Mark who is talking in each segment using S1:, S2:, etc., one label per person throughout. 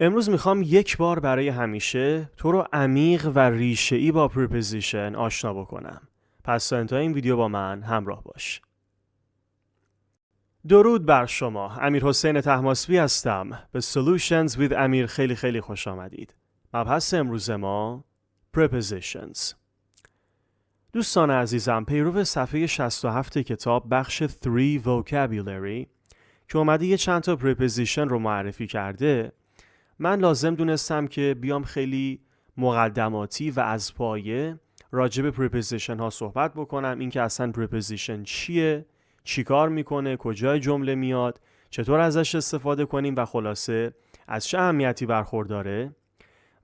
S1: امروز میخوام یک بار برای همیشه تو رو عمیق و ریشه‌ای با پریپوزیشن آشنا بکنم. پس تا انتهای این ویدیو با من همراه باش. درود بر شما. امیر حسین طهماسبی هستم. به Solutions with امیر خیلی خوش آمدید. مبحث امروز ما Prepositions. دوستان عزیزم، پیرو صفحه 67 کتاب بخش 3 Vocabulary که اومده یه چند تا Preposition رو معرفی کرده، من لازم دونستم که بیام خیلی مقدماتی و از پایه راجع به پریپوزیشن ها صحبت بکنم. این که اصلا پریپوزیشن چیه، چی کار میکنه، کجای جمله میاد، چطور ازش استفاده کنیم و خلاصه از چه اهمیتی برخورداره،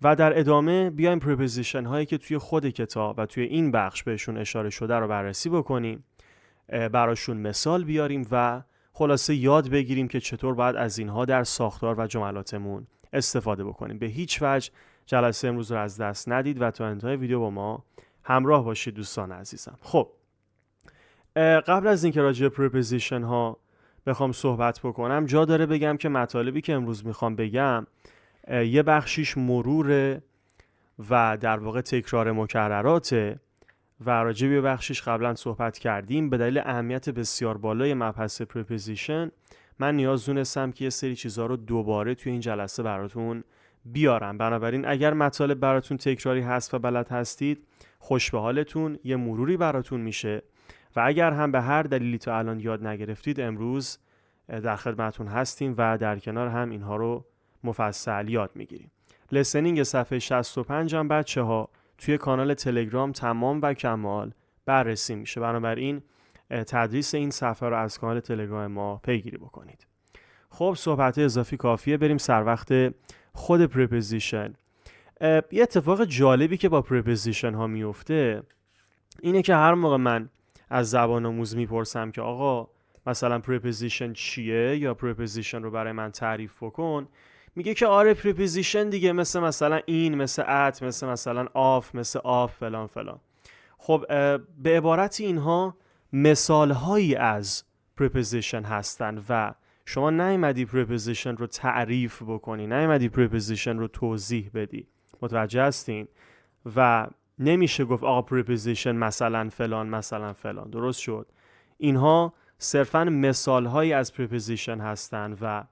S1: و در ادامه بیایم پریپوزیشن هایی که توی خود کتاب و توی این بخش بهشون اشاره شده رو بررسی بکنیم، براشون مثال بیاریم و خلاصه یاد بگیریم که چطور باید از اینها در ساختار و جملاتمون استفاده بکنیم. به هیچ وجه جلسه امروز رو از دست ندید و تا انتهای ویدیو با ما همراه باشید دوستان عزیزم. خب قبل از اینکه راجع به پریپوزیشن ها بخوام صحبت بکنم، جا داره بگم که مطالبی که امروز میخوام بگم یه بخشیش مروره و در واقع تکرار مکرراته و راجع به بخشیش قبلا صحبت کردیم. به دلیل اهمیت بسیار بالای مبحث پریپوزیشن من نیاز دونستم که یه سری چیزها رو دوباره توی این جلسه براتون بیارم. بنابراین اگر مطالب براتون تکراری هست و بلد هستید، خوش به حالتون، یه مروری براتون میشه، و اگر هم به هر دلیلی تا الان یاد نگرفتید، امروز در خدمتون هستیم و در کنار هم اینها رو مفصل یاد میگیریم. لسنینگ صفحه 65 هم بچه ها توی کانال تلگرام تمام و کمال بررسی میشه. بنابراین تدریس این صفحه رو از کانال تلگرام ما پیگیری بکنید. خب صحبت اضافی کافیه، بریم سر وقت خود پریپوزیشن. یه اتفاق جالبی که با پریپوزیشن ها میفته اینه که هر موقع من از زبان آموز میپرسم که آقا مثلا پریپوزیشن چیه یا پریپوزیشن رو برای من تعریف بکن، میگه که آره پریپوزیشن دیگه مثلا این، مثل ات، مثلا آف، مثل آف، فلان فلان. خب به عبارت اینها مثال هایی از پریپوزیشن هستن و شما نیومدی پریپوزیشن رو تعریف بکنی، نیومدی پریپوزیشن رو توضیح بدی. متوجه هستین؟ و نمیشه گفت آقا پریپوزیشن مثلا فلان. درست شد؟ اینها صرفاً مثال هایی از پریپوزیشن هستن و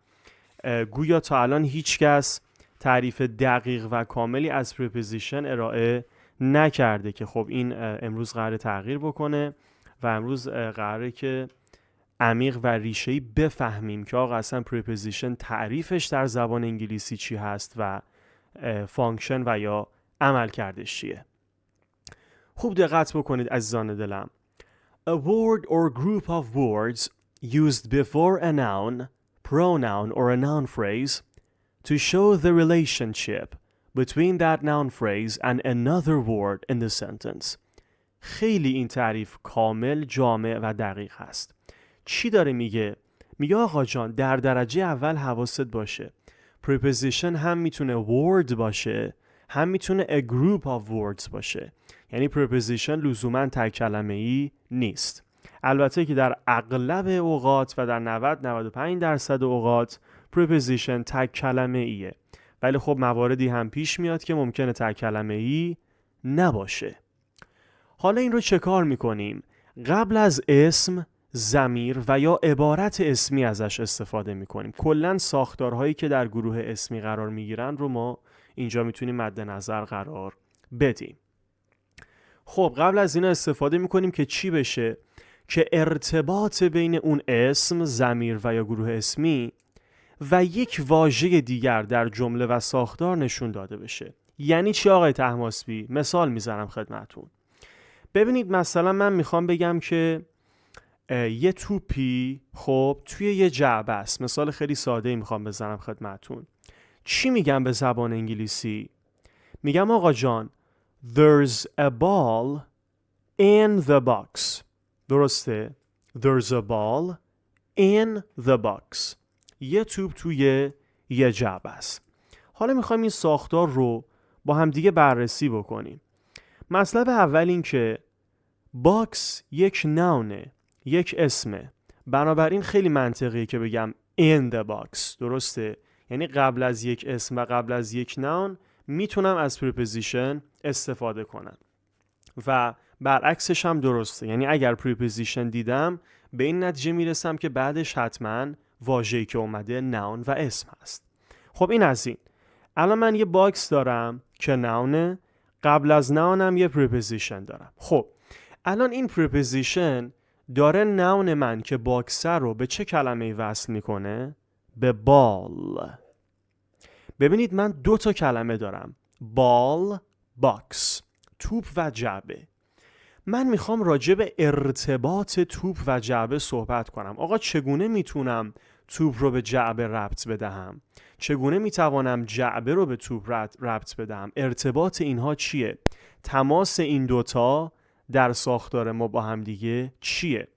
S1: گویا تا الان هیچ کس تعریف دقیق و کاملی از پریپوزیشن ارائه نکرده که خب این امروز قراره تغییر بکنه و امروز قراره که عمیق و ریشه‌ای بفهمیم که آقا اصلا پریپوزیشن تعریفش در زبان انگلیسی چی هست و فانکشن و یا عمل کردش چیه. خوب دقت بکنید عزیزان دلم. A word or group of words used before a noun, pronoun or a noun phrase to show the relationship between that noun phrase and another word in the sentence. خیلی این تعریف کامل، جامع و دقیق هست. چی داره میگه؟ میگه آقا جان در درجه اول حواست باشه preposition هم میتونه word باشه، هم میتونه a group of words باشه. یعنی preposition لزوماً تک کلمه‌ای نیست. البته که در اغلب اوقات و در 90-95% اوقات preposition تک کلمه‌ایه، ولی خب مواردی هم پیش میاد که ممکنه تک کلمه‌ای نباشه. حالا این رو چه کار میکنیم؟ قبل از اسم، ضمیر و یا عبارت اسمی ازش استفاده میکنیم. کلاً ساختارهایی که در گروه اسمی قرار میگیرن رو ما اینجا میتونیم مد نظر قرار بدیم. خب قبل از اینا استفاده میکنیم که چی بشه؟ که ارتباط بین اون اسم، ضمیر و یا گروه اسمی و یک واژه دیگر در جمله و ساختار نشون داده بشه. یعنی چی آقای طهماسبی؟ مثال میزنم خدمتون. ببینید مثلا من میخوام بگم که یه توپی خب توی یه جعبه است. مثال خیلی ساده میخوام بزنم خدمتون. چی میگم به زبان انگلیسی؟ میگم آقا جان there's a ball in the box. درسته؟ There's a ball in the box. یه توپ توی یه جعبه است. حالا میخوایم این ساختار رو با هم دیگه بررسی بکنیم. مطلب اول این که باکس یک ناونه، یک اسمه. بنابراین خیلی منطقیه که بگم in the box. درسته؟ یعنی قبل از یک اسم و قبل از یک ناون میتونم از preposition استفاده کنم و برعکسش هم درسته. یعنی اگر preposition دیدم به این نتیجه میرسم که بعدش حتما واژه‌ای که اومده ناون و اسم هست. خب این از این. الان من یه باکس دارم که ناونه، قبل از ناونم یه preposition دارم. خب الان این preposition داره ناون من که باکسه رو به چه کلمه‌ای وصل میکنه؟ به بال. ببینید من 2 تا کلمه دارم، بال، باکس، توپ و جعبه. من میخوام راجع به ارتباط توپ و جعبه صحبت کنم. آقا چگونه میتونم توپ رو به جعبه ربط بدهم؟ چگونه میتوانم جعبه رو به توپ ربط بدهم؟ ارتباط اینها چیه؟ تماس این دوتا در ساختار ما با هم دیگه چیه؟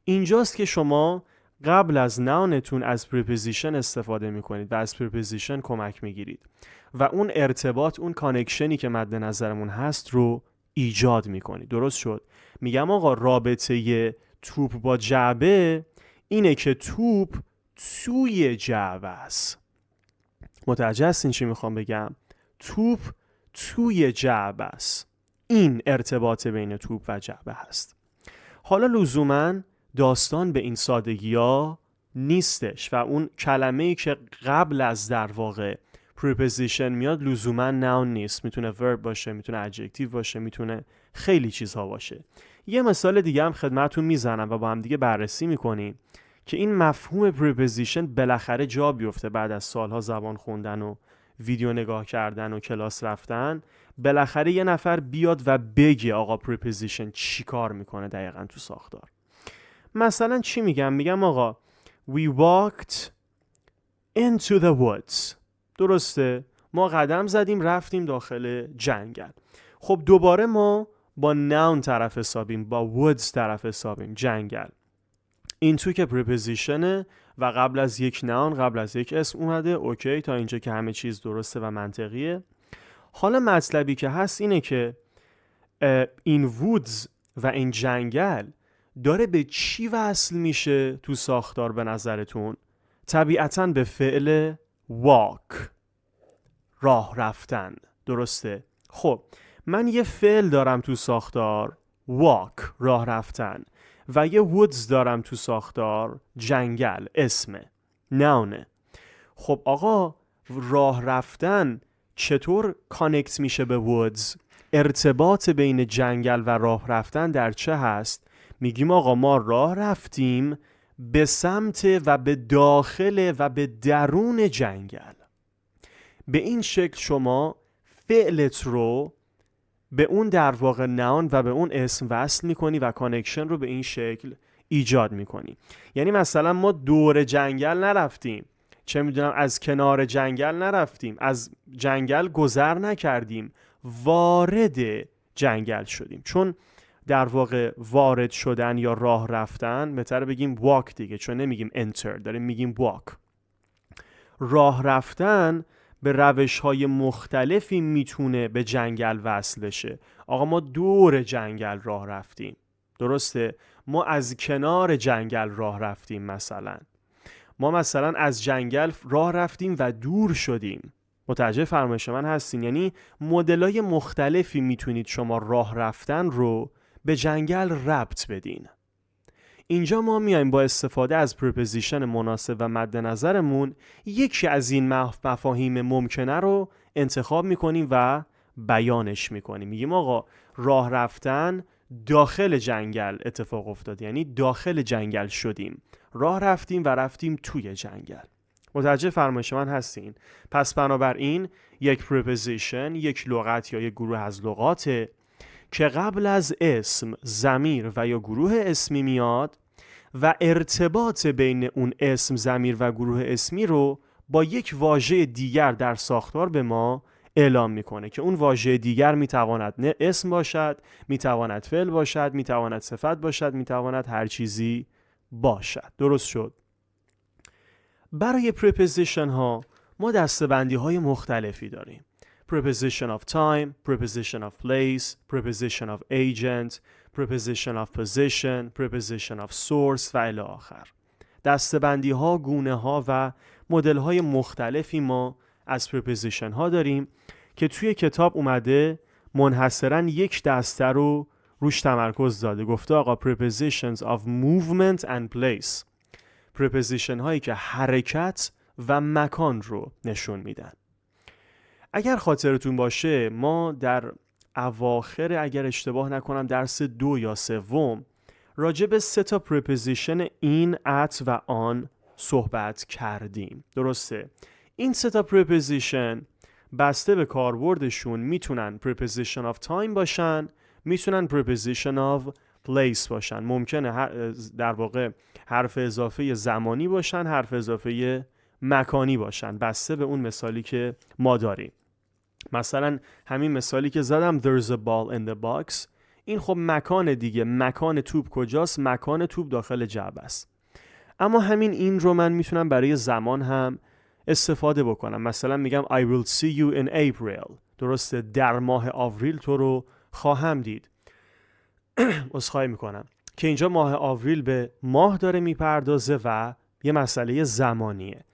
S1: اینجاست که شما قبل از ناونتون از preposition استفاده میکنید و از preposition کمک میگیرید و اون ارتباط، اون کانکشنی که مد نظرمون هست رو ایجاد میکنید. درست شد؟ میگم آقا رابطه توپ با جعبه اینه که توپ توی جعبه است. متوجه هستین چی میخوام بگم؟ توپ توی جعبه است. این ارتباط بین توپ و جعبه هست. حالا لزوماً داستان به این سادگی ها نیستش و اون کلمه‌ای که قبل از در واقع preposition میاد لزوماً noun نیست. میتونه verb باشه، میتونه adjective باشه، میتونه خیلی چیزها باشه. یه مثال دیگه هم خدمتتون میزنم و با هم دیگه بررسی میکنیم که این مفهوم preposition بالاخره جا بیفته بعد از سالها زبان خوندن و ویدیو نگاه کردن و کلاس رفتن. بالاخره یه نفر بیاد و بگه آقا preposition چی کار میکنه دقیقاً تو ساختار. مثلا چی میگم؟ میگم آقا we walked into the woods. درسته؟ ما قدم زدیم رفتیم داخل جنگل. خب دوباره ما با noun طرف حسابیم، با woods طرف حسابیم، جنگل. این تو که prepositionه و قبل از یک noun، قبل از یک اسم اومده. اوکی، تا اینجا که همه چیز درسته و منطقیه. حالا مطلبی که هست اینه که این woods و این جنگل داره به چی وصل میشه تو ساختار به نظرتون؟ طبیعتاً به فعل walk، راه رفتن. درسته؟ خب من یه فعل دارم تو ساختار walk، راه رفتن، و یه woods دارم تو ساختار جنگل، اسمه، نونه. خب آقا راه رفتن چطور کانکت میشه به woods؟ ارتباط بین جنگل و راه رفتن در چه هست؟ میگیم آقا ما راه رفتیم به سمت و به داخل و به درون جنگل. به این شکل شما فعلت رو به اون در واقع ناون و به اون اسم وصل میکنی و کانکشن رو به این شکل ایجاد میکنی. یعنی مثلا ما دور جنگل نرفتیم، چه میدونم از کنار جنگل نرفتیم، از جنگل گذر نکردیم، وارد جنگل شدیم. چون در واقع وارد شدن یا راه رفتن، بهتره بگیم walk دیگه، چون نمیگیم enter، داریم میگیم walk. راه رفتن به روش‌های مختلفی میتونه به جنگل وصل بشه. آقا ما دور جنگل راه رفتیم، درسته؟ ما از کنار جنگل راه رفتیم، ما مثلا از جنگل راه رفتیم و دور شدیم. متوجه فرمایش من هستین؟ یعنی مدل‌های مختلفی میتونید شما راه رفتن رو به جنگل ربط بدین. اینجا ما میایم با استفاده از preposition مناسب و مد نظرمون یکی از این مفاهیم ممکنه رو انتخاب میکنیم و بیانش میکنیم. میگیم آقا راه رفتن داخل جنگل اتفاق افتاد، یعنی داخل جنگل شدیم، راه رفتیم و رفتیم توی جنگل. متوجه فرمایش من هستین؟ پس بنابراین یک preposition یک لغت یا یک گروه از لغاته که قبل از اسم، ضمیر و یا گروه اسمی میاد و ارتباط بین اون اسم، ضمیر و گروه اسمی رو با یک واژه دیگر در ساختار به ما اعلام میکنه که اون واژه دیگر میتواند اسم باشد، میتواند فعل باشد، میتواند صفت باشد، میتواند هر چیزی باشد. درست شد؟ برای preposition ها ما دسته‌بندی های مختلفی داریم. Preposition of time, preposition of place, preposition of agent, preposition of position, preposition of source و الی آخر. دسته‌بندی ها، گونه ها و مدل‌های مختلفی ما از preposition ها داریم که توی کتاب اومده منحصراً یک دسته رو روش تمرکز داده. گفته آقا prepositions of movement and place، preposition هایی که حرکت و مکان رو نشون میدن. اگر خاطرتون باشه ما در اواخر، اگر اشتباه نکنم درس 2 یا 3، راجع به 3 تا preposition in، at و on صحبت کردیم. درسته؟ این 3 تا preposition بسته به کاربردشون میتونن preposition of time باشن، میتونن preposition of place باشن. ممکنه در واقع حرف اضافه زمانی باشن، حرف اضافه مکانی باشن، بسته به اون مثالی که ما داریم. مثلا همین مثالی که زدم there's a ball in the box، این خب مکان دیگه، مکان توپ کجاست؟ مکان توپ داخل جعبه است. اما همین این رو من میتونم برای زمان هم استفاده بکنم. مثلا میگم I will see you in April، درسته؟ در ماه آوریل تو رو خواهم دید. عذرخواهی میکنم که اینجا ماه آوریل به ماه داره میپردازه و یه مسئله زمانیه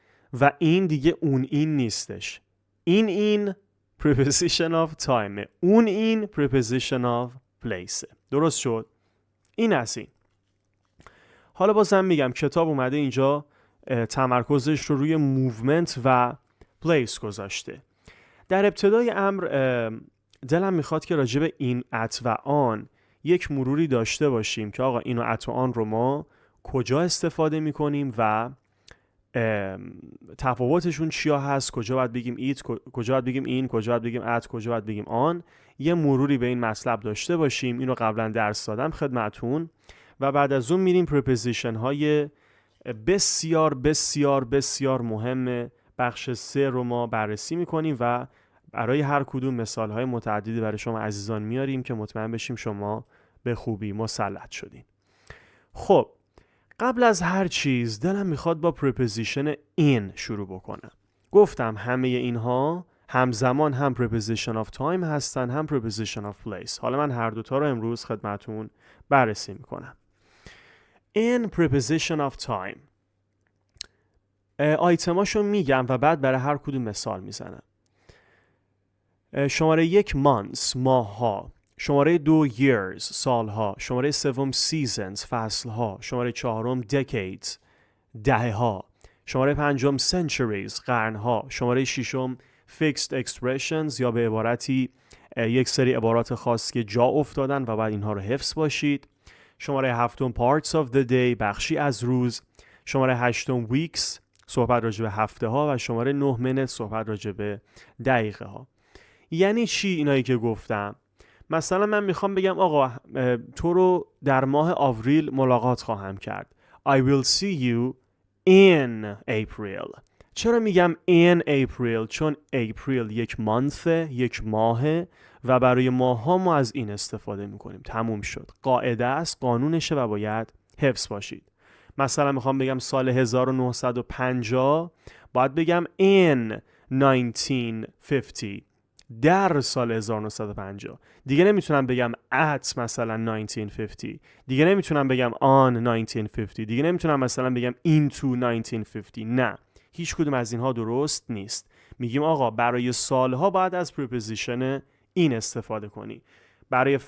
S1: و این دیگه اون این نیستش. این preposition of time، اون این preposition of place. درست شد؟ این از این. حالا بازم میگم کتاب اومده اینجا تمرکزش رو روی movement و place گذاشته. در ابتدای امر دلم میخواد که راجع به این، at و آن یک مروری داشته باشیم که آقا این و ات و آن رو ما کجا استفاده میکنیم و تفاوتشون چیا هست، کجا باید بگیم ایت، کجا باید بگیم این، کجا باید بگیم ات، کجا باید بگیم آن. یه مروری به این مطلب داشته باشیم. اینو قبلا درس دادم خدمتون و بعد از اون میریم پرپوزیشن های بسیار بسیار بسیار مهم بخش 3 رو ما بررسی میکنیم و برای هر کدوم مثال های متعددی برای شما عزیزان میاریم که مطمئن بشیم شما به خوبی مسلط شدین. خب قبل از هر چیز دلم میخواد با پرپوزیشن in شروع بکنم. گفتم همه اینها همزمان هم preposition of time هستن هم preposition of place. حالا من هر دوتا رو امروز خدمتون بررسی میکنم. In preposition of time آیتماشو میگم و بعد برای هر کدوم مثال میزنم. شماره 1 months ماه‌ها، شماره 2 years سالها، شماره 3 seasons فصلها، شماره 4 decades دهه‌ها، شماره 5 centuries قرنها، شماره 6 fixed expressions یا به عبارتی یک سری عبارات خاص که جا افتادن و بعد اینها رو حفظ باشید. شماره 7 parts of the day بخشی از روز، شماره 8 weeks صحبت راجع به هفته ها و شماره 9 minutes صحبت راجع به دقیقه ها. یعنی چی اینایی که گفتم؟ مثلا من میخوام بگم آقا تو رو در ماه آوریل ملاقات خواهم کرد. I will see you in April. چرا میگم in April؟ چون April یک month، یک ماهه و برای ماها ما از این استفاده میکنیم. تموم شد. قاعده است، قانونشه و باید حفظ باشید. مثلا میخوام بگم سال 1950 باید بگم in 1950، در سال 1950. دیگه نمیتونم بگم at مثلا 1950، دیگه نمیتونم بگم on 1950، دیگه نمیتونم مثلا بگم into 1950. نه، هیچ کدوم از اینها درست نیست. میگیم آقا برای سالها باید از preposition این استفاده کنی. برای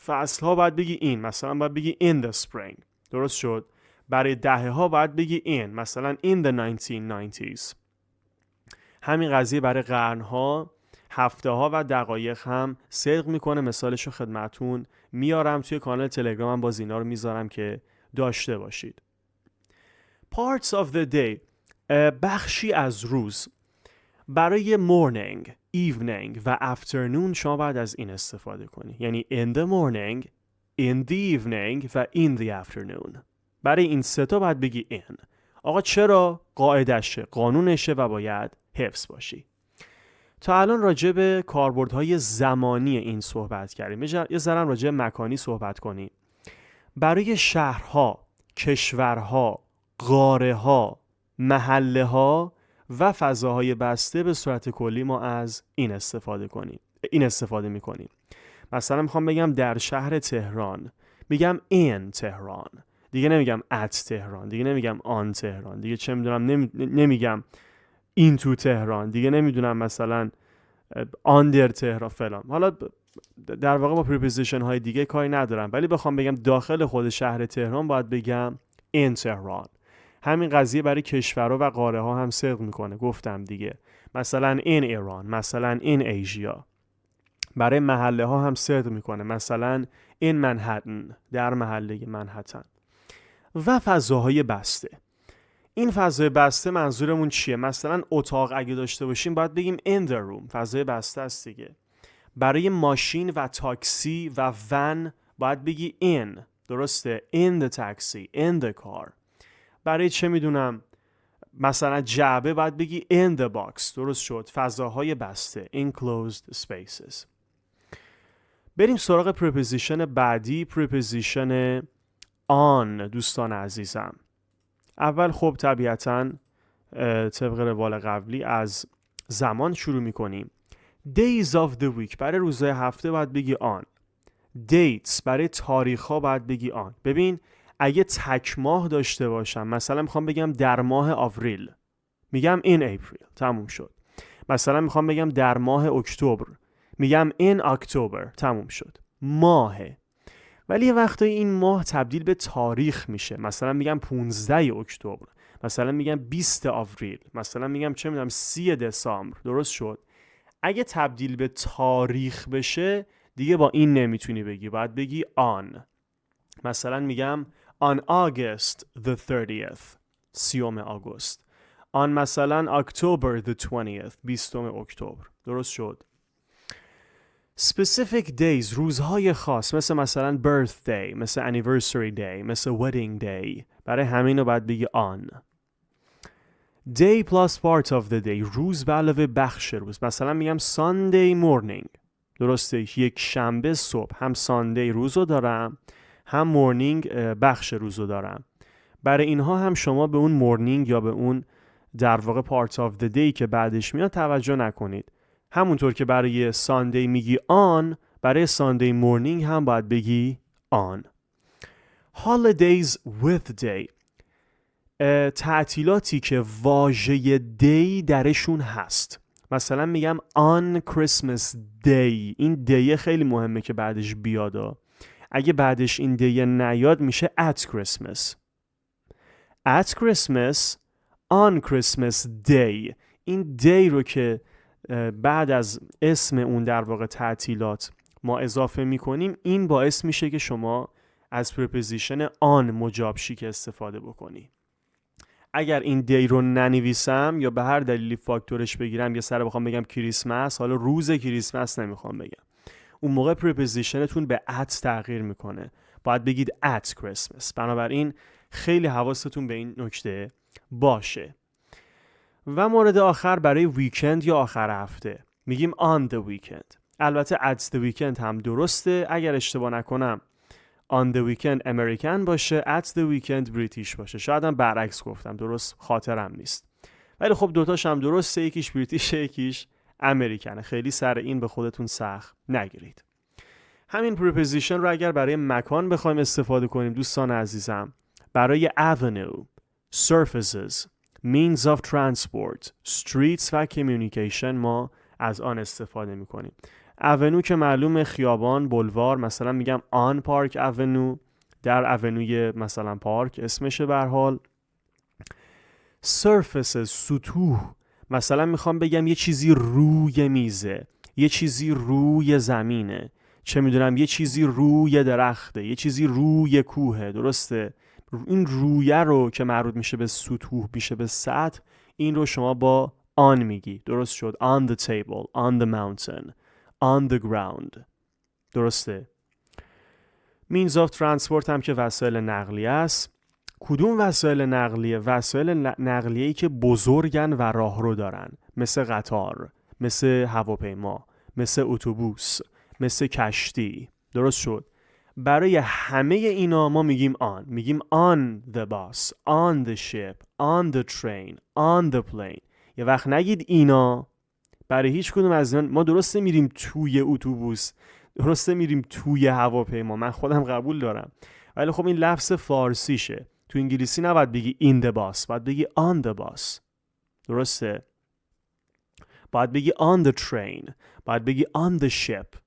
S1: فصلها باید بگی این، مثلا باید بگی in the spring. درست شد؟ برای دهه‌ها باید بگی in، مثلا in the 1990s. همین قضیه برای قرنها، هفته ها و دقایق هم صدق میکنه. مثالشو خدمتون میارم توی کانال تلگرامم، باز اینا رو میذارم که داشته باشید. Parts of the day بخشی از روز. برای morning، evening و afternoon شما باید از این استفاده کنی. یعنی in the morning، in the evening و in the afternoon. برای این سه تا باید بگی in. آقا چرا؟ قاعدشه، قانونشه و باید حفظ باشی. تا الان راجع به کاربردهای زمانی این صحبت کردیم. یه ذره راجع به مکانی صحبت کنیم. برای شهرها، کشورها، قاره‌ها، محله‌ها و فضاهای بسته به صورت کلی ما از این استفاده می‌کنیم. مثلا میخوام بگم در شهر تهران، میگم in تهران. دیگه نمیگم at تهران، دیگه نمیگم on تهران، دیگه چه میدونم نمیگم into تهران، دیگه نمیدونم مثلا under تهران فلان. حالا در واقع با preposition های دیگه کاری ندارم، ولی بخوام بگم داخل خود شهر تهران باید بگم in تهران. همین قضیه برای کشورها و قاره ها هم صدق میکنه، گفتم دیگه، مثلا in ایران، مثلا in ایژیا. برای محله ها هم صدق میکنه، مثلا in منهتن، در محله منهتن. و فضاهای بسته. این فضای بسته منظورمون چیه؟ مثلا اتاق اگه داشته باشیم باید بگیم in the room، فضای بسته است دیگه. برای ماشین و تاکسی و ون باید بگی in، درسته؟ in the taxi، in the car. برای چه میدونم مثلا جعبه باید بگی in the box، درست شد؟ فضاهای بسته، enclosed spaces. بریم سراغ preposition بعدی، preposition on. دوستان عزیزم، اول خب طبیعتاً طبق روال قبلی از زمان شروع میکنیم. days of the week برای روزهای هفته باید بگی on. dates برای تاریخ ها باید بگی on. ببین اگه تک ماه داشته باشم، مثلا میخوام بگم در ماه آوریل، میگم in April، تموم شد. مثلا میخوام بگم در ماه اکتبر، میگم in October، تموم شد. ماهه. ولی یه وقتایی این ماه تبدیل به تاریخ میشه، مثلا میگم 15 اکتبر، مثلا میگم 20 آوریل، مثلا میگم چه میدونم 30 دسامبر، درست شد؟ اگه تبدیل به تاریخ بشه دیگه با این نمیتونی بگی، باید بگی on. مثلا میگم on August the 30th، 30 آگوست. on مثلا October the 20th، 20 اکتبر، درست شد؟ specific days روزهای خاص، مثلا birthday، مثل anniversary day، مثل wedding day، برای همین رو باید بگی on. day plus part of the day روز به علاوه بخش روز، مثلا میگم Sunday morning، درسته؟ یک شنبه صبح، هم Sunday روز رو دارم هم morning بخش روز رو دارم. برای اینها هم شما به اون morning یا به اون در واقع part of the day که بعدش میاد توجه نکنید. همونطور که برای Sunday میگی on، برای Sunday morning هم باید بگی on. holidays with day تعطیلاتی که واژه day درشون هست. مثلا میگم on Christmas day، این day خیلی مهمه که بعدش بیاد. اگه بعدش این day نیاد میشه at Christmas. at Christmas، on Christmas day. این day رو که بعد از اسم اون در واقع تعطیلات ما اضافه میکنیم، این باعث میشه که شما از preposition on مجاب شیک استفاده بکنی. اگر این دی رو ننویسم یا به هر دلیلی فاکتورش بگیرم، یا سر بخوام بگم کریسمس، حالا روز کریسمس نمیخوام بگم، اون موقع prepositionتون به at تغییر میکنه، باید بگید at Christmas. بنابراین خیلی حواستون به این نکته باشه. و مورد آخر برای ویکند یا آخر هفته میگیم on the weekend. البته at the weekend هم درسته، اگر اشتباه نکنم on the weekend امریکن باشه، at the weekend بریتیش باشه. شاید هم برعکس گفتم، درست خاطرم نیست. ولی خب دوتاش هم درسته، یکیش بریتیشه یکیش امریکنه. خیلی سر این به خودتون سخت نگیرید. همین preposition رو اگر برای مکان بخوایم استفاده کنیم دوستان عزیزم، برای avenue، surfaces، means of transport، streets و communication ما از آن استفاده میکنیم. اونو که معلومه خیابان، بلوار، مثلا میگم آن پارک اونو، در اونوی مثلا پارک اسمشه به هر حال. surfaces، سطوح، مثلا میخوام بگم یه چیزی روی میزه، یه چیزی روی زمینه، چه میدونم یه چیزی روی درخته، یه چیزی روی کوهه، درسته؟ این رویه رو که مربوط میشه به سطوح، میشه به سطح، این رو شما با آن میگی، درست شد؟ on the table، on the mountain، on the ground، درسته؟ means of transport هم که وسایل نقلیه است. کدوم وسایل نقلیه؟ وسایل نقلیه‌ای که بزرگن و راهرو دارن، مثل قطار، مثل هواپیما، مثل اتوبوس، مثل کشتی، درست شد؟ برای همه اینا ما میگیم on. میگیم on the bus، on the ship، on the train، on the plane. یه وقت نگید اینا، برای هیچ کدوم از اینا. ما درسته میریم توی اتوبوس، درسته میریم توی هواپیما، من خودم قبول دارم، ولی خب این لفظ فارسیشه. تو انگلیسی نباید بگی in the bus، باید بگی on the bus. درسته؟ باید بگی on the train، باید بگی on the ship.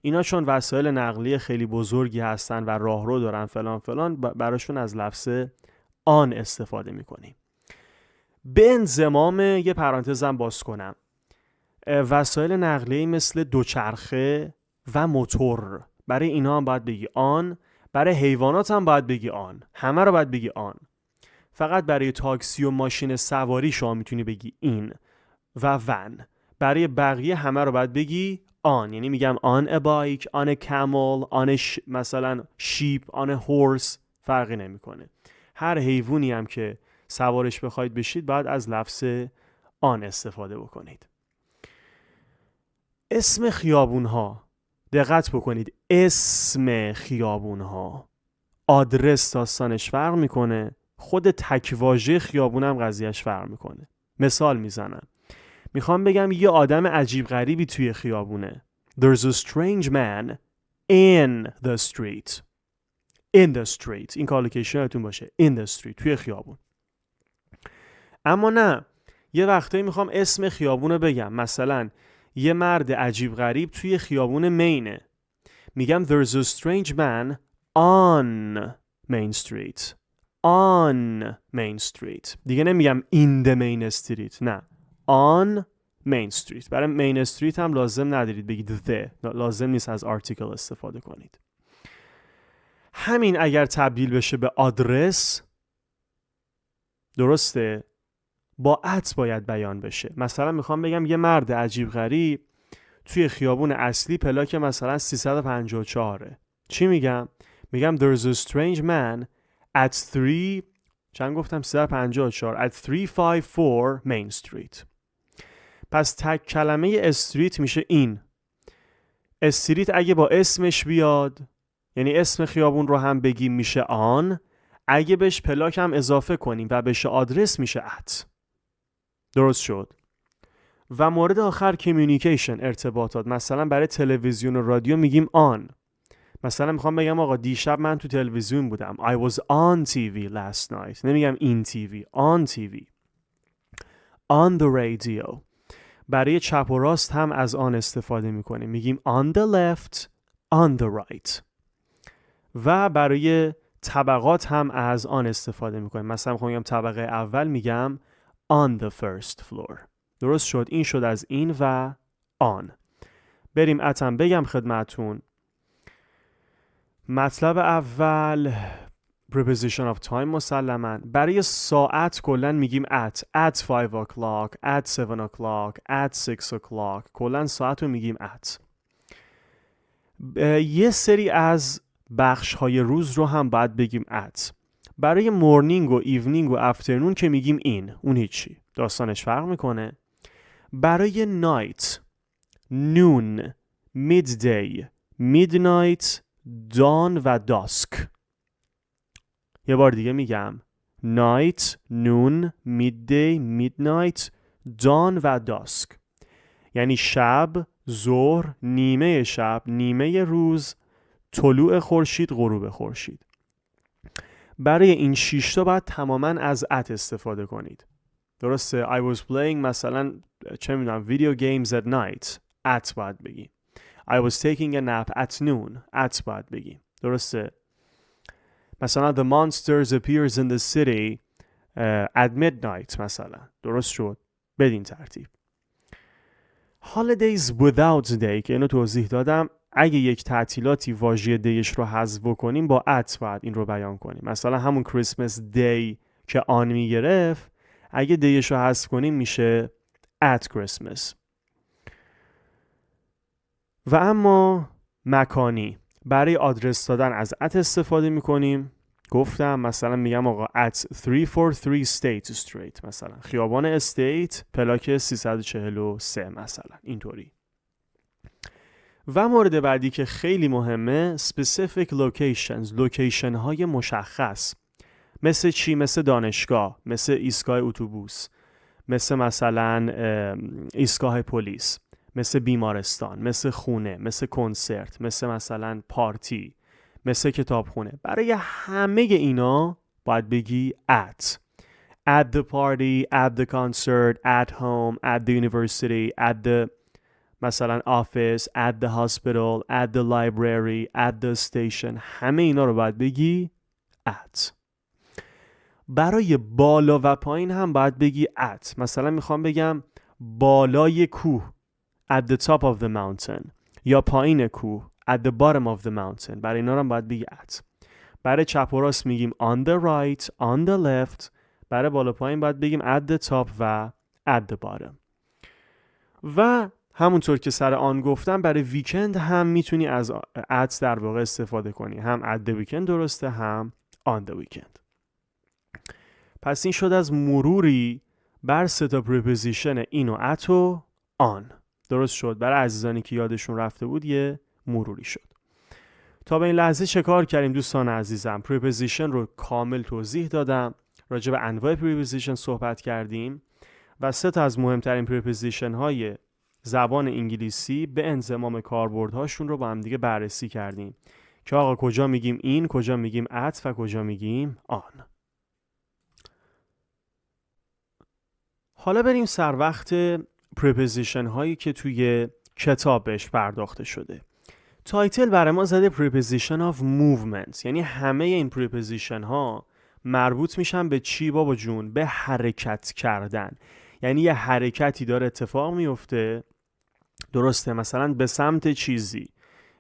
S1: اینا چون وسایل نقلیه خیلی بزرگی هستن و راهرو دارن فلان فلان، براشون از لفظ آن استفاده میکنیم. به انضمام یه پرانتزم باز کنم، وسایل نقلیه مثل دوچرخه و موتور، برای اینا هم باید بگی آن، برای حیوانات هم باید بگی آن، همه رو باید بگی آن. فقط برای تاکسی و ماشین سواری شما میتونی بگی این و ون، برای بقیه همه رو باید بگی آن. یعنی میگم on a bike، on a camel، on a مثلا sheep، on a horse، فرقی نمیکنه. هر حیوانی هم که سوارش بخواید بشید باید از لفظ آن استفاده بکنید. اسم خیابون ها، دقت بکنید، اسم خیابون ها، آدرس داستانش فرق میکنه، خود تکواژه خیابون هم قضیهش فرق میکنه. مثال میزنم، میخوام بگم یه آدم عجیب غریبی توی خیابونه. There's a strange man in the street. In the street. این کالوکیشنتون باشه. In the street. توی خیابون. اما نه، یه وقتایی میخوام اسم خیابون رو بگم. مثلا یه مرد عجیب غریب توی خیابون مینه. میگم There's a strange man on Main Street. On Main Street. دیگه نمیگم in the main street. نه. On Main Street. برای Main Street هم لازم ندارید بگید the. لازم نیست از article استفاده کنید. همین اگر تبدیل بشه به آدرس، درسته، با ات باید بیان بشه. مثلا میخوام بگم یه مرد عجیب غریب توی خیابون اصلی پلاک مثلا 354. چی میگم؟ میگم There's a strange man at 3 چند گفتم 354 at 354 Main Street. پس تک کلمه استریت میشه این. استریت اگه با اسمش بیاد، یعنی اسم خیابون رو هم بگیم، میشه آن. اگه بهش پلاک هم اضافه کنیم و بشه آدرس، میشه ات. درست شد؟ و مورد آخر کمیونیکیشن، ارتباطات. مثلا برای تلویزیون و رادیو میگیم آن. مثلا میخوام بگم آقا دیشب من تو تلویزیون بودم. I was on TV last night. نمیگم in TV. On TV. On the radio. برای چپ و راست هم از آن استفاده میکنیم. میگیم on the left, on the right. و برای طبقات هم از آن استفاده میکنیم. مثلا میخوام بگم طبقه اول، میگم on the first floor. درست شد؟ این شد از این و آن. بریم اتم بگم خدمتون. مطلب اول preposition of time مسلماً. برای ساعت کلن میگیم at 5 o'clock, at 7 o'clock, at 6 o'clock. کلن ساعت رو میگیم at. یه سری از بخش های روز رو هم باید بگیم at. برای مورنینگ و ایونینگ و افترنون که میگیم این، اون هیچی، داستانش فرق میکنه. برای نایت، نون، میددی، میدنایت، دان و داسک. یه بار دیگه میگم نایت، نون، میددی، میدنایت، دان و داسک. یعنی شب، ظهر، نیمه شب، نیمه روز، طلوع خورشید، غروب خورشید. برای این 6 تا باید تماما از ات استفاده کنید. درسته؟ I was playing مثلا چه میدونم video games at night. at باید بگی. I was taking a nap at noon. at باید بگی. درسته؟ مثلا the monsters appears in the city at midnight مثلا. درست شد؟ بدین ترتیب. holidays without day که اینو توضیح دادم. اگه یک تعطیلاتی واژه دیش رو حذف کنیم با at باید این رو بیان کنیم. مثلا همون Christmas day که آن میگرفت، اگه دیش رو حذف کنیم میشه at Christmas. و اما مکانی، برای آدرس دادن از at استفاده میکنیم. گفتم مثلا میگم آقا at 343 State Street، مثلا خیابان استیت پلاک 343 مثلا، اینطوری. و مورد بعدی که خیلی مهمه specific locations، لوکیشن های مشخص. مثل چی؟ مثل دانشگاه، مثل ایستگاه اتوبوس، مثلا ایستگاه پلیس، مثل بیمارستان، مثل خونه، مثل کنسرت، مثل مثلا پارتی، مثل کتابخونه. برای همه اینا باید بگی at the party, at the concert, at home, at the university, at the مثلا office, at the hospital, at the library, at the station. همه اینا رو باید بگی at. برای بالا و پایین هم باید بگی at. مثلا میخوام بگم بالای کوه at the top of the mountain یا پایین کوه at the bottom of the mountain. برای اینا هم باید بگی at. برای چپ و راست میگیم on the right, on the left. برای بالا پایین باید بگیم at the top و at the bottom. و همونطور که سر آن گفتم برای ویکند هم میتونی از at در واقع استفاده کنی. هم at the weekend درسته، هم on the weekend. پس این شد از مروری بر 3 تا preposition این و at و on. درست شد؟ برای عزیزانی که یادشون رفته بود یه مروری شد. تا به این لحظه چه کار کردیم دوستان عزیزم؟ preposition رو کامل توضیح دادم، راجع به انواع preposition صحبت کردیم و 3 تا از مهمترین preposition های زبان انگلیسی به انضمام کاربردهاشون رو با هم دیگه بررسی کردیم که آقا کجا میگیم این، کجا میگیم at و کجا میگیم on. حالا بریم سر وقت preposition هایی که توی کتاب بهش پرداخته شده. تایتل برای ما زده preposition of movement، یعنی همه این preposition ها مربوط میشن به چی بابا جون؟ به حرکت کردن. یعنی یه حرکتی داره اتفاق میفته، درسته؟ مثلا به سمت چیزی،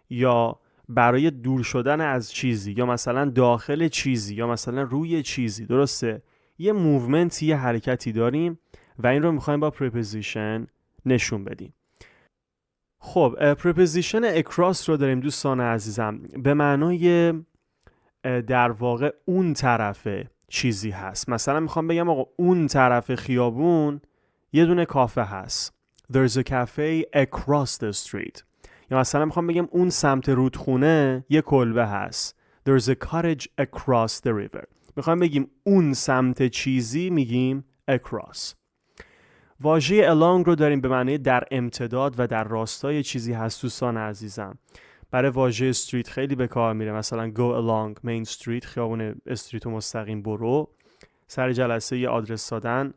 S1: یا برای دور شدن از چیزی، یا مثلا داخل چیزی، یا مثلا روی چیزی، درسته؟ یه موومنت، یه حرکتی داریم و این رو میخوایم با preposition نشون بدیم. خب preposition across رو داریم دوستان عزیزم، به معنای در واقع اون طرف چیزی هست. مثلا میخوام بگم آقا اون طرف خیابون یه دونه کافه هست. There's a cafe across the street. یا مثلا میخوام بگم اون سمت رودخونه یه کلبه هست. There's a cottage across the river. میخوام بگیم اون سمت چیزی میگیم across. واژه along رو داریم به معنی در امتداد و در راستای چیزی هست دوستان عزیزم. برای واژه street خیلی به کار میره، مثلا go along main street، خیابون استریت و مستقیم برو. سر جلسه یه آدرس دادن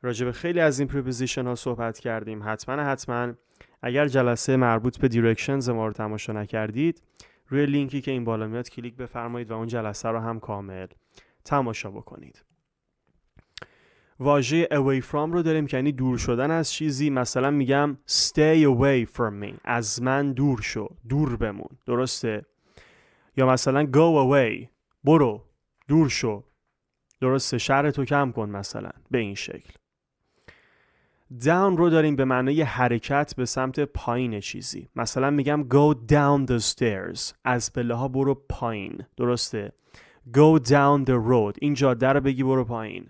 S1: راجع به خیلی از این preposition ها صحبت کردیم. حتما اگر جلسه مربوط به directions ما رو تماشا نکردید، روی لینکی که این بالا میاد کلیک بفرمایید و اون جلسه رو هم کامل تماشا بکنید. واژه away from رو داریم که یعنی دور شدن از چیزی. مثلا میگم stay away from me، از من دور شو، دور بمون، درسته؟ یا مثلا go away، برو، دور شو، درسته؟ شرطو کم کن، مثلا به این شکل. down رو داریم به معنای حرکت به سمت پایین چیزی. مثلا میگم go down the stairs، از پله ها برو پایین، درسته؟ go down the road، این جاده رو بگی برو پایین.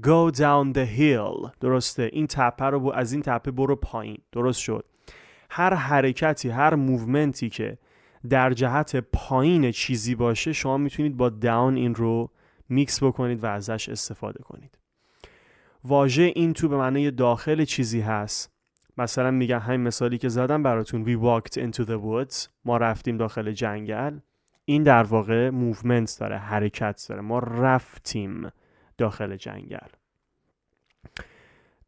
S1: go down the hill، درسته؟ این تپه رو از این تپه برو پایین، درست شد؟ هر حرکتی، هر موومنتی که در جهت پایین چیزی باشه شما میتونید با down این رو میکس بکنید و ازش استفاده کنید. واژه این تو به معنی داخل چیزی هست. مثلا میگم همین مثالی که زدم براتون we walked into the woods، ما رفتیم داخل جنگل. این در واقع موومنت داره، حرکت داره، ما رفتیم داخل جنگل.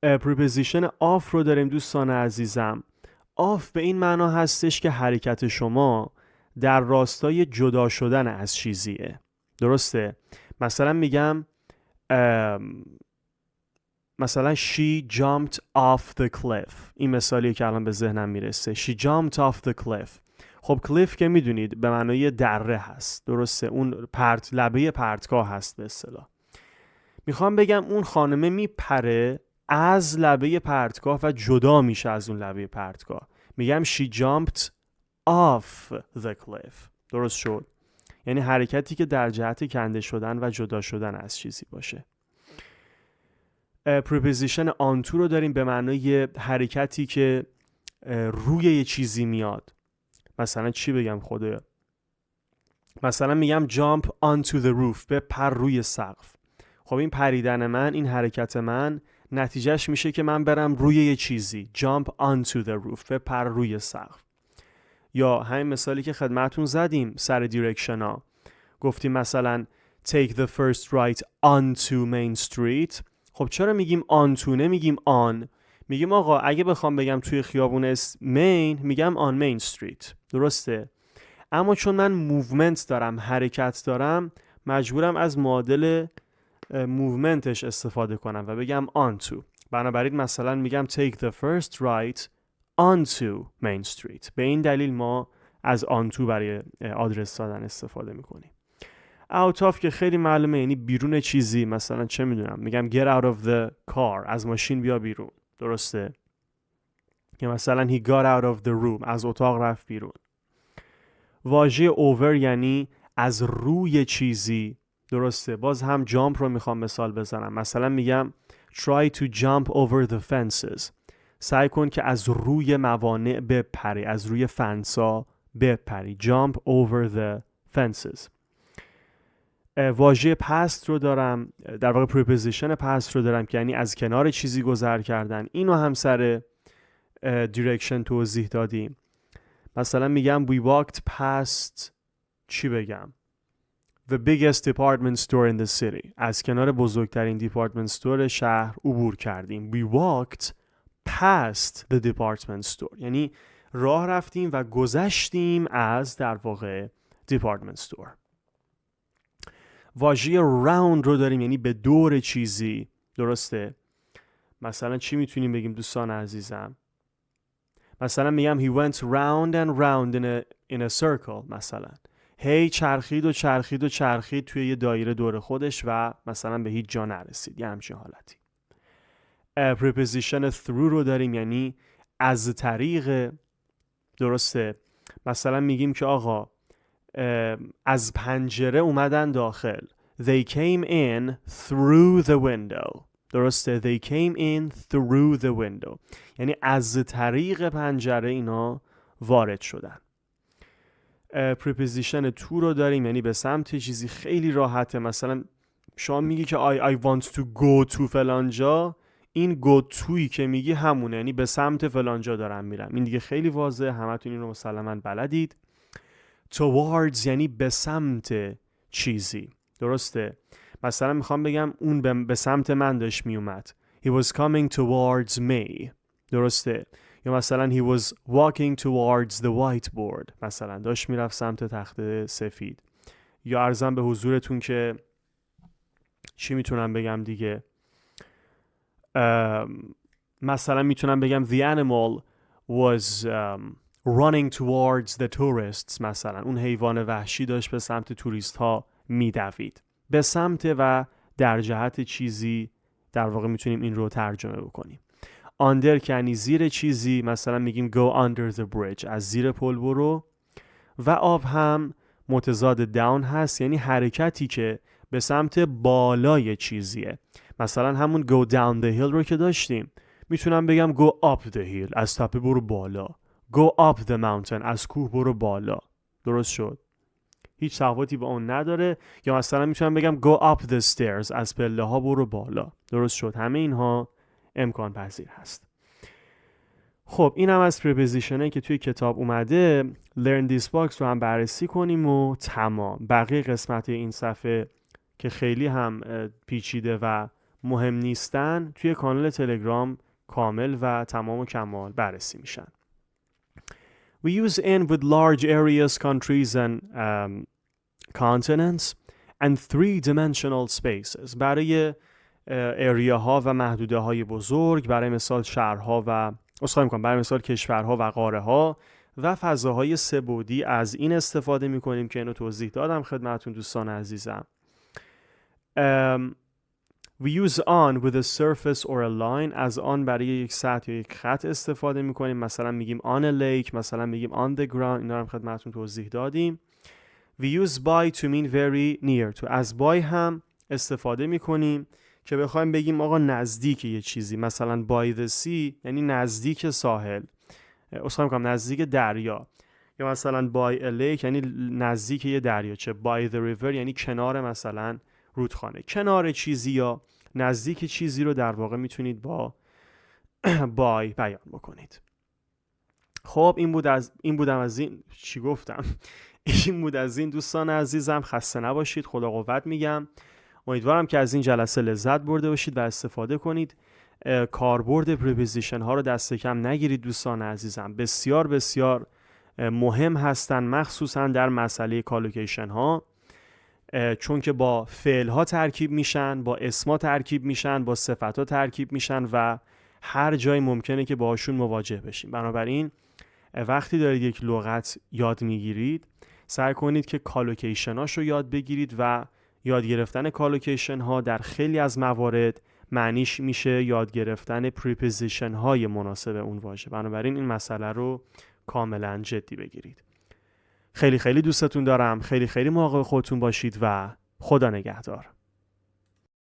S1: preposition off رو داریم دوستان عزیزم. off به این معنا هستش که حرکت شما در راستای جدا شدن از چیزیه، درسته؟ مثلا میگم مثلا she jumped off the cliff، این مثالی که الان به ذهنم میرسه. she jumped off the cliff. خب cliff که میدونید به معنای دره هست، درسته؟ اون لبه پرتگاه هست به اصطلاح. میخوام بگم اون خانمه میپره از لبه پرتگاه و جدا میشه از اون لبه پرتگاه. میگم she jumped off the cliff، درست شد؟ یعنی حرکتی که در جهت کنده شدن و جدا شدن از چیزی باشه. preposition onto رو داریم به معنای حرکتی که روی یه چیزی میاد. مثلا چی بگم خدایا؟ مثلا میگم jump onto the roof، بپر روی سقف. خب این پریدن من، این حرکت من، نتیجهش میشه که من برم روی یه چیزی. jump onto the roof، بپر روی سقف. یا همین مثالی که خدمتون زدیم سر دیرکشن ها، گفتیم مثلا take the first right onto Main Street. خب چرا میگیم onto نمیگیم on؟ میگیم آقا اگه بخوام بگم توی خیابون مین میگم on Main Street، درسته؟ اما چون من موومنت دارم، حرکت دارم، مجبورم از معادل موومنتش استفاده کنم و بگم onto. بنابراین مثلا میگم take the first right onto Main Street. به این دلیل ما از onto برای آدرس دادن استفاده میکنیم. out of که خیلی معلومه، یعنی بیرون چیزی. مثلا چه میدونم، میگم get out of the car، از ماشین بیا بیرون، درسته؟ یا مثلا he got out of the room، از اتاق رفت بیرون. واژه over یعنی از روی چیزی، درسته؟ باز هم jump رو میخوام مثال بزنم. مثلا میگم try to jump over the fences، سعی کن که از روی موانع بپری، از روی فنسا بپری. jump over the fences. واژه past رو دارم، در واقع preposition past رو دارم که یعنی از کنار چیزی گذر کردن. اینو هم سر direction توضیح دادیم. مثلا میگم we walked past، چی بگم؟ the biggest department store in the city، از کنار بزرگترین دیپارتمنت استور شهر عبور کردیم. we walked past the department store، یعنی راه رفتیم و گذشتیم از در واقع department store. واژه round رو داریم، یعنی به دور چیزی، درسته؟ مثلا چی میتونیم بگیم دوستان عزیزم؟ مثلا میگم he went round and round in a circle، مثلا هی چرخید و چرخید و چرخید توی یه دایره دور خودش و مثلا به هیچ جا نرسید، یه همچین حالتی. preposition through رو داریم، یعنی از طریق، درسته؟ مثلا میگیم که آقا از پنجره اومدن داخل. They came in through the window، درسته؟ They came in through the window، یعنی از طریق پنجره اینا وارد شدن. preposition to رو داریم، یعنی به سمت چیزی، خیلی راحته. مثلا شما میگی که I want to go to فلانجا، این go toی که میگی همونه، یعنی به سمت فلانجا دارم میرم. این دیگه خیلی واضحه، همتون این رو مسلماً بلدید. towards یعنی به سمت چیزی، درسته؟ مثلا میخوام بگم اون به سمت من داشت میومد. He was coming towards me، درسته؟ یا مثلا he was walking towards the whiteboard، مثلا داشت میرفت سمت تخت سفید. یا عرضم به حضورتون که چی میتونم بگم دیگه؟ مثلا میتونم بگم the animal was running towards the tourists، مثلا اون حیوان وحشی داشت به سمت توریست ها میدوید. به سمت و در جهت چیزی در واقع میتونیم این رو ترجمه بکنیم. under که یعنی زیر چیزی، مثلا میگیم go under the bridge، از زیر پل برو. و up هم متضاد down هست، یعنی حرکتی که به سمت بالای چیزیه. مثلا همون go down the hill رو که داشتیم، میتونم بگم go up the hill، از تپه برو بالا. go up the mountain، از کوه برو بالا. درست شد؟ هیچ تفاوتی با اون نداره. یا مثلا میتونم بگم go up the stairs، از پله ها برو بالا. درست شد؟ همه اینها امکان پذیر هست. خب این هم از پریپوزیشنه که توی کتاب اومده. learn this box رو هم بررسی کنیم و تمام. بقیه قسمت این صفحه که خیلی هم پیچیده و مهم نیستن توی کانال تلگرام کامل و تمام و کمال بررسی میشن. We use in with large areas, countries and continents and three-dimensional spaces. برای اریاها و محدوده های بزرگ، برای مثال شهرها و برای مثال کشورها و قاره ها و فضاهای سه بعدی از این استفاده میکنیم که اینو توضیح دادم خدمتون دوستان عزیزم. We use on with a surface or a line. از آن برای یک سطح یا یک خط استفاده میکنیم. مثلا میگیم on a lake، مثلا میگیم on the ground. اینا هم خدمتون توضیح دادیم. We use by to mean very near to. از by هم استفاده میکنیم که بخوایم بگیم آقا نزدیک یه چیزی. مثلا by the sea یعنی نزدیک ساحل، نزدیک دریا. یا مثلا by a lake یعنی نزدیک یه دریاچه. by the river یعنی کنار مثلا رودخانه. کنار چیزی یا نزدیک چیزی رو در واقع میتونید با by بیان بکنید. خب این بود از این دوستان عزیزم. خسته نباشید، خدا قوت میگم. امیدوارم که از این جلسه لذت برده باشید و استفاده کنید. کاربرد پریپوزیشن ها رو دست کم نگیرید دوستان عزیزم، بسیار بسیار مهم هستن، مخصوصا در مسئله کالوکیشن ها، چون که با فعل ها ترکیب میشن، با اسما ترکیب میشن، با صفت ها ترکیب میشن و هر جای ممکنه که باهاشون مواجه بشیم. بنابراین وقتی دارید یک لغت یاد میگیرید سعی کنید که کالوکیشن هاش رو یاد بگیرید و یاد گرفتن کالوکیشن ها در خیلی از موارد معنیش میشه یاد گرفتن پریپوزیشن های مناسب اون واژه. بنابراین این مسئله رو کاملا جدی بگیرید. خیلی خیلی دوستتون دارم. خیلی خیلی مراقب خودتون باشید و خدا نگهدار.